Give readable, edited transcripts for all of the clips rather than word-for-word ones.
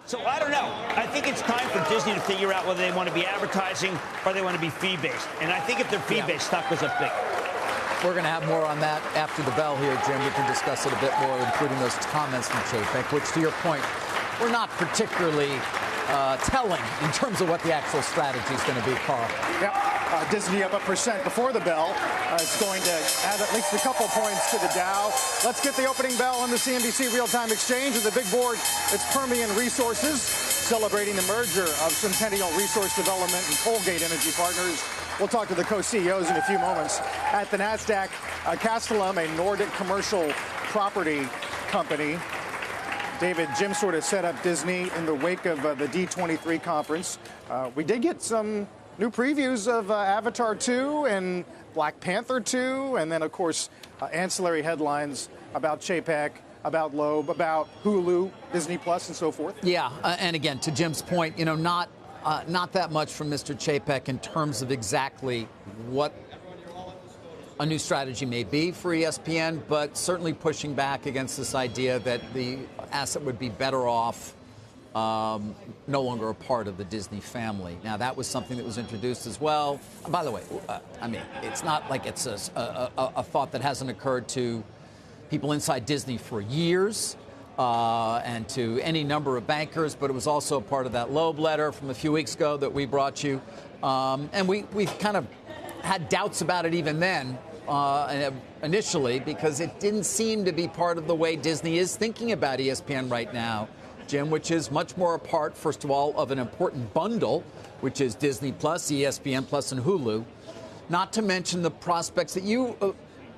So I don't know. I think it's time for Disney to figure out whether they want to be advertising or they want to be fee-based. And I think if they're fee-based, stock goes up big. We're going to have more on that after the bell here, Jim. We can discuss it a bit more, including those comments from Chapek, which, to your point, were not particularly telling in terms of what the actual strategy is going to be, Carl. Yep. Disney up 1% before the bell. It's going to add at least a couple points to the Dow. Let's get the opening bell on the CNBC real-time exchange with the big board. It's Permian Resources, celebrating the merger of Centennial Resource Development and Colgate Energy Partners. We'll talk to the co-CEOs in a few moments. At the NASDAQ, Castellum, a Nordic commercial property company. David, Jim sort of set up Disney in the wake of the D23 conference. We did get some new previews of Avatar 2 and Black Panther 2, and then, of course, ancillary headlines about Chapek, about Loeb, about Hulu, Disney Plus, and so forth. Yeah, and again, to Jim's point, not that much from Mr. Chapek in terms of exactly what a new strategy may be for ESPN, but certainly pushing back against this idea that the asset would be better off no longer a part of the Disney family. Now, that was something that was introduced as well. By the way, I mean, it's not like it's a thought that hasn't occurred to people inside Disney for years and to any number of bankers, but it was also a part of that Loeb letter from a few weeks ago that we brought you. And we've kind of had doubts about it even then, initially, because it didn't seem to be part of the way Disney is thinking about ESPN right now, Jim, which is much more a part, first of all, of an important bundle, which is Disney Plus, ESPN Plus, and Hulu, not to mention the prospects that you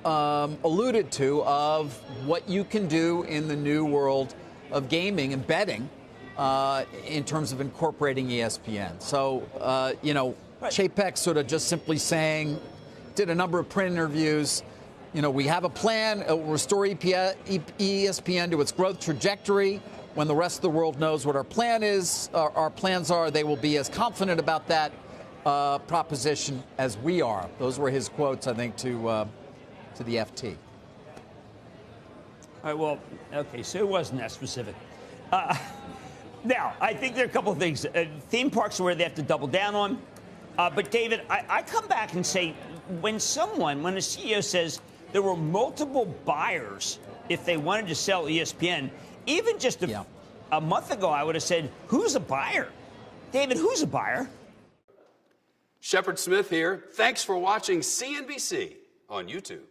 alluded to of what you can do in the new world of gaming and betting in terms of incorporating ESPN. So, Chapek sort of just simply saying, did a number of print interviews, we have a plan, it will restore ESPN to its growth trajectory. When the rest of the world knows what our plan is, our plans are, they will be as confident about that proposition as we are. Those were his quotes, I think, to the FT. All right, well, okay, so it wasn't that specific. Now, I think there are a couple of things. Theme parks are where they have to double down on. But, David, I come back and say, when a CEO says there were multiple buyers if they wanted to sell ESPN, even just a month ago, I would have said, who's a buyer? David, who's a buyer? Shepard Smith here. Thanks for watching CNBC on YouTube.